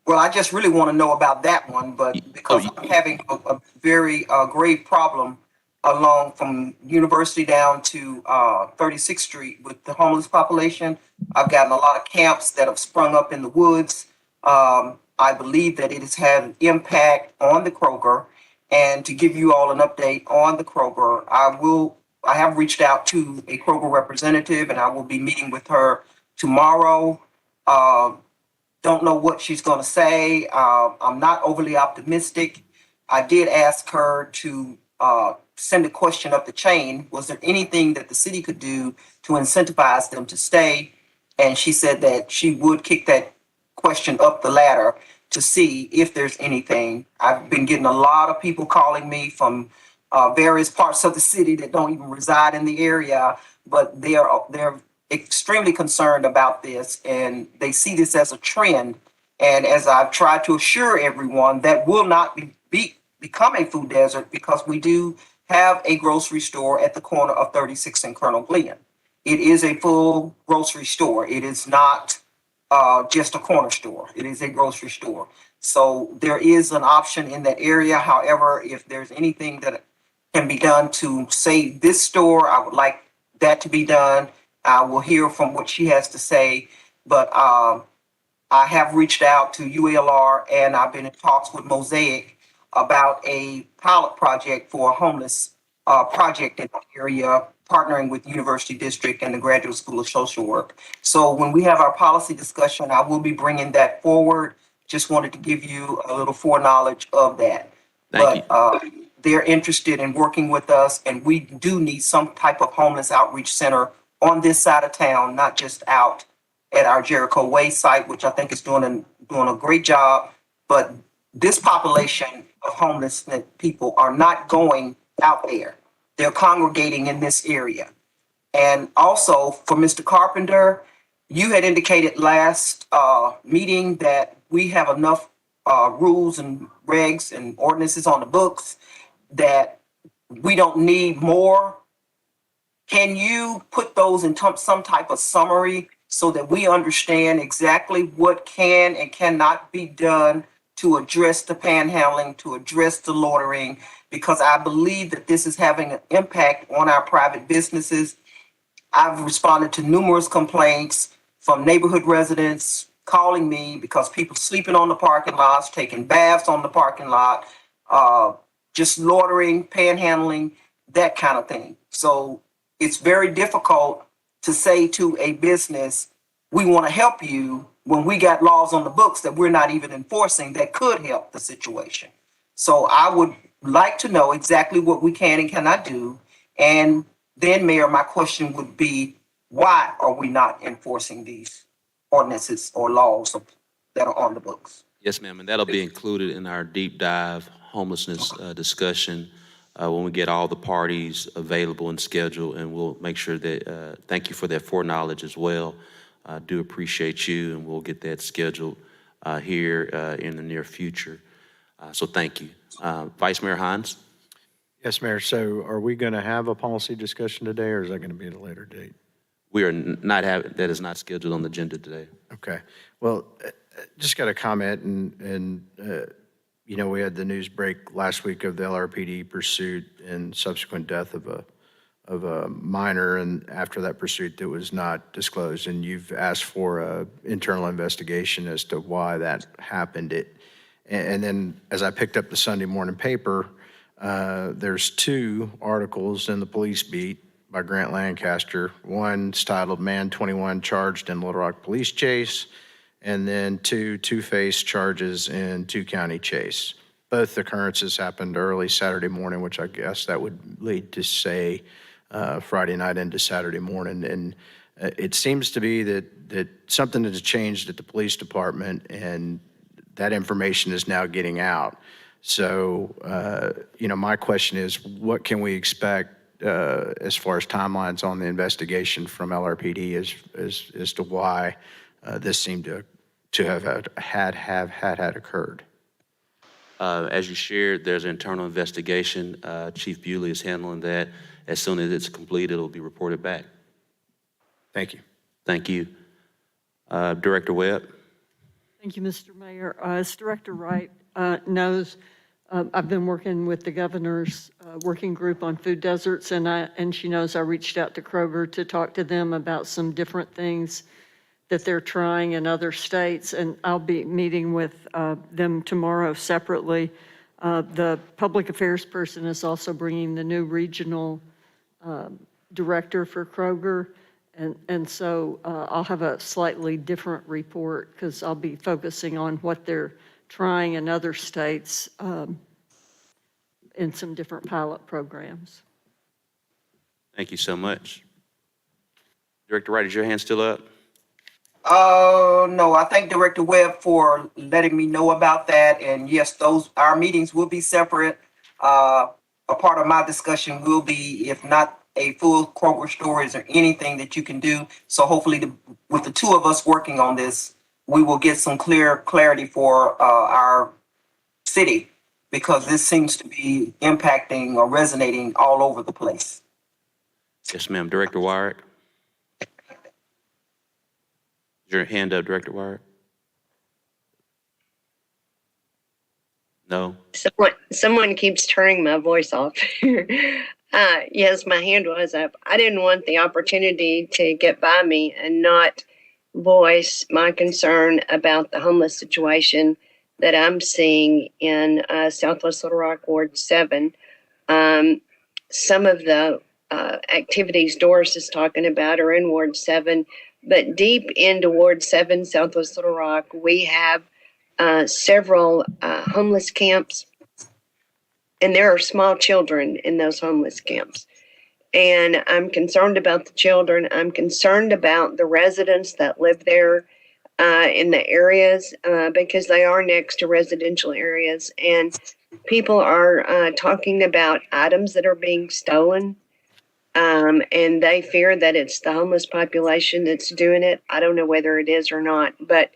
Well, I just really want to know about that one, but because I'm having a very grave problem along from University down to 36th Street with the homeless population. I've gotten a lot of camps that have sprung up in the woods. I believe that it has had an impact on the Kroger. And to give you all an update on the Kroger, I have reached out to a Kroger representative and I will be meeting with her tomorrow. Don't know what she's going to say. I'm not overly optimistic. I did ask her to send a question up the chain. Was there anything that the city could do to incentivize them to stay? And she said that she would kick that question up the ladder to see if there's anything. I've been getting a lot of people calling me from various parts of the city that don't even reside in the area, but they're extremely concerned about this and they see this as a trend. And as I've tried to assure everyone, that will not become a food desert because we do have a grocery store at the corner of 36th and Colonel Glenn. It is a full grocery store. It is not just a corner store. It is a grocery store. So there is an option in that area. However, if there's anything that can be done to save this store, I would like that to be done. I will hear from what she has to say, but I have reached out to ULR and I've been in talks with Mosaic about a pilot project for a homeless project in the area, partnering with University District and the Graduate School of Social Work. So when we have our policy discussion, I will be bringing that forward. Just wanted to give you a little foreknowledge of that. Thank But they're interested in working with us, and we do need some type of homeless outreach center on this side of town, not just out at our Jericho Way site, which I think is doing a great job. But this population of homeless people are not going out there. They're congregating in this area. And also for Mr. Carpenter, you had indicated last meeting that we have enough rules and regs and ordinances on the books that we don't need more. Can you put those in some type of summary so that we understand exactly what can and cannot be done to address the panhandling, to address the loitering? Because I believe that this is having an impact on our private businesses. I've responded to numerous complaints from neighborhood residents calling me because people sleeping on the parking lots, taking baths on the parking lot, just loitering, panhandling, that kind of thing. So it's very difficult to say to a business, we want to help you when we got laws on the books that we're not even enforcing that could help the situation. So I would like to know exactly what we can and cannot do. And then, Mayor, my question would be, why are we not enforcing these ordinances or laws that are on the books? Yes, ma'am, and that'll be included in our deep dive homelessness discussion when we get all the parties available and scheduled, and we'll make sure that, thank you for that foreknowledge as well. I do appreciate you, and we'll get that scheduled here in the near future. So thank you. Vice Mayor Hines? Yes, Mayor. So are we going to have a policy discussion today, or is that going to be at a later date? We are not having, that is not scheduled on the agenda today. Okay. Well, just got a comment, and you know, we had the news break last week of the LRPD pursuit and subsequent death of a minor, and after that pursuit that was not disclosed, and you've asked for an internal investigation as to why that happened. And then as I picked up the Sunday morning paper, there's two articles in the Police Beat by Grant Lancaster. One's titled Man 21 Charged in Little Rock Police Chase, and then two-faced charges in two-county chase. Both occurrences happened early Saturday morning, which I guess that would lead to, say, Friday night into Saturday morning. And it seems to be that something has changed at the police department, and that information is now getting out. So, you know, my question is, what can we expect as far as timelines on the investigation from LRPD as to why this seemed to have had occurred? As you shared, there's an internal investigation. Chief Bewley is handling that. As soon as it's completed, it'll be reported back. Thank you. Thank you. Director Webb? Thank you, Mr. Mayor. As Director Wright knows, I've been working with the governor's working group on food deserts, and she knows I reached out to Kroger to talk to them about some different things that they're trying in other states, and I'll be meeting with them tomorrow separately. The public affairs person is also bringing the new regional director for Kroger, and so I'll have a slightly different report because I'll be focusing on what they're trying in other states in some different pilot programs. Thank you so much. Director Wright, is your hand still up? No, I thank Director Webb for letting me know about that. And yes, our meetings will be separate. A part of my discussion will be, if not a full Kroger story, is there anything that you can do? So hopefully with the two of us working on this, we will get some clarity for our city, because this seems to be impacting or resonating all over the place. Yes, ma'am. Director Warwick? Is your hand up, Director Warwick? No? Someone keeps turning my voice off. Yes, my hand was up. I didn't want the opportunity to get by me and not voice my concern about the homeless situation that I'm seeing in Southwest Little Rock Ward 7. Some of the activities Doris is talking about are in Ward 7, but deep into Ward 7, Southwest Little Rock, we have several homeless camps, and there are small children in those homeless camps. And I'm concerned about the children. I'm concerned about the residents that live there in the areas because they are next to residential areas. And people are talking about items that are being stolen. And they fear that it's the homeless population that's doing it. I don't know whether it is or not, but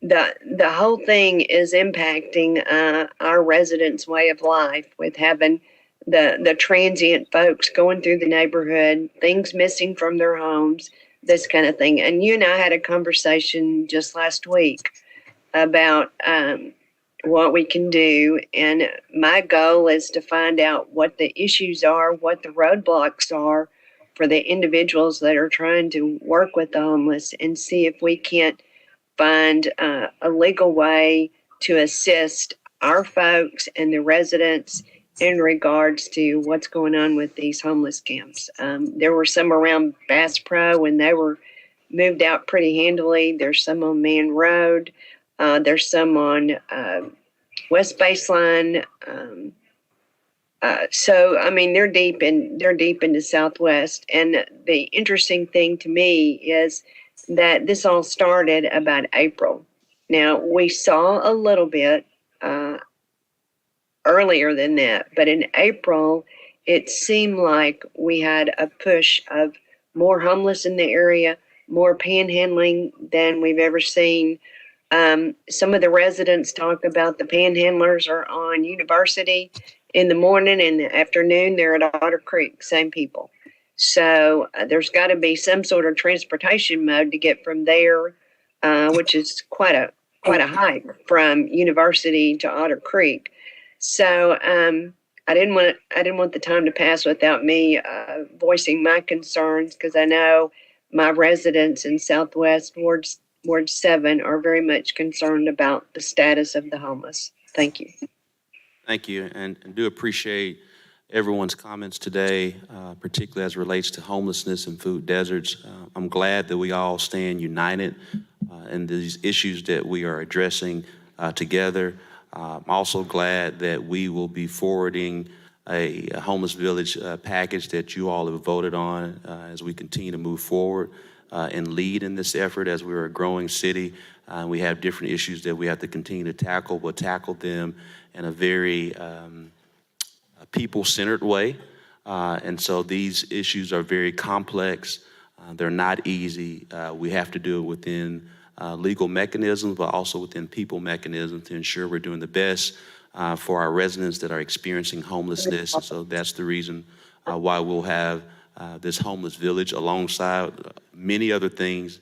the whole thing is impacting our residents' way of life with having the transient folks going through the neighborhood, things missing from their homes, this kind of thing. And you and I had a conversation just last week about what we can do. And my goal is to find out what the issues are, what the roadblocks are for the individuals that are trying to work with the homeless, and see if we can't find a legal way to assist our folks and the residents in regards to what's going on with these homeless camps. There were some around Bass Pro and they were moved out pretty handily. There's some on Man Road. There's some on West Baseline. So, I mean, they're deep into Southwest. And the interesting thing to me is that this all started about April. Now, we saw a little bit earlier than that, but in April, it seemed like we had a push of more homeless in the area, more panhandling than we've ever seen. Some of the residents talk about the panhandlers are on University in the morning, and the afternoon they're at Otter Creek, same people. So there's got to be some sort of transportation mode to get from there, which is quite a hike from University to Otter Creek. So I didn't want the time to pass without me voicing my concerns, because I know my residents in Southwest Ward 7 are very much concerned about the status of the homeless. Thank you. Thank you, and do appreciate everyone's comments today, particularly as it relates to homelessness and food deserts. I'm glad that we all stand united in these issues that we are addressing together. I'm also glad that we will be forwarding a homeless village package that you all have voted on as we continue to move forward and lead in this effort as we're a growing city. We have different issues that we have to continue to tackle, but tackle them in a very people-centered way. And so these issues are very complex. They're not easy. We have to do it within legal mechanisms, but also within people mechanisms to ensure we're doing the best for our residents that are experiencing homelessness. And so that's the reason why we'll have this homeless village alongside many other things.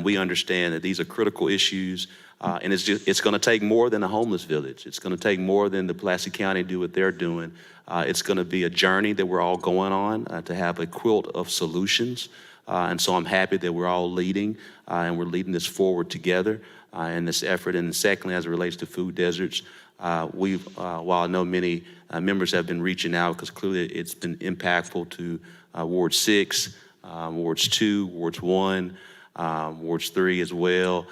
We understand that these are critical issues, and it's going to take more than a homeless village. It's going to take more than the Pulaski County do what they're doing. It's going to be a journey that we're all going on to have a quilt of solutions. And so I'm happy that we're all leading, and we're leading this forward together in this effort. And secondly, as it relates to food deserts, while I know many members have been reaching out, because clearly it's been impactful to Ward 6, Wards 2, Wards 1, Wards 3 as well,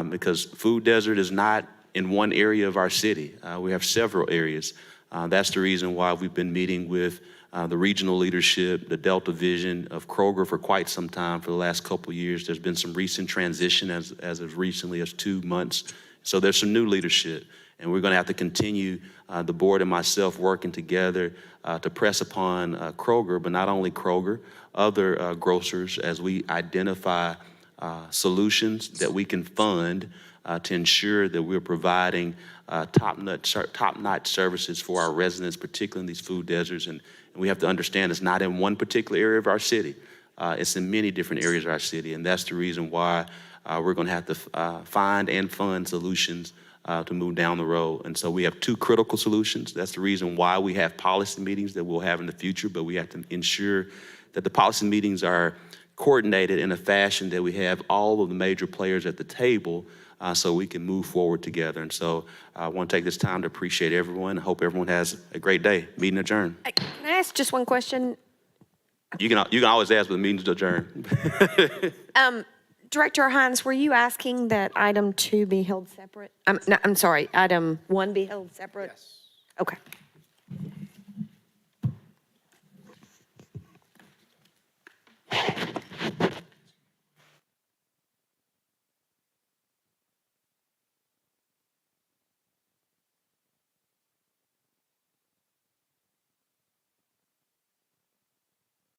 because food desert is not in one area of our city. We have several areas. That's the reason why we've been meeting with the regional leadership, the Delta Vision of Kroger for quite some time. For the last couple of years, there's been some recent transition as recently as 2 months. So there's some new leadership, and we're going to have to continue, the board and myself working together to press upon Kroger, but not only Kroger, other grocers, as we identify solutions that we can fund to ensure that we're providing top-notch services for our residents, particularly in these food deserts. And we have to understand it's not in one particular area of our city. It's in many different areas of our city, and that's the reason why we're going to have to find and fund solutions to move down the road. And so we have two critical solutions. That's the reason why we have policy meetings that we'll have in the future, but we have to ensure that the policy meetings are coordinated in a fashion that we have all of the major players at the table so we can move forward together. And so I want to take this time to appreciate everyone. I hope everyone has a great day. Meeting adjourned. Can I ask just one question? You can always ask, but the meeting's adjourned. Director Hines, were you asking that item 2 be held separate? No, I'm sorry, item 1 be held separate? Yes. Okay.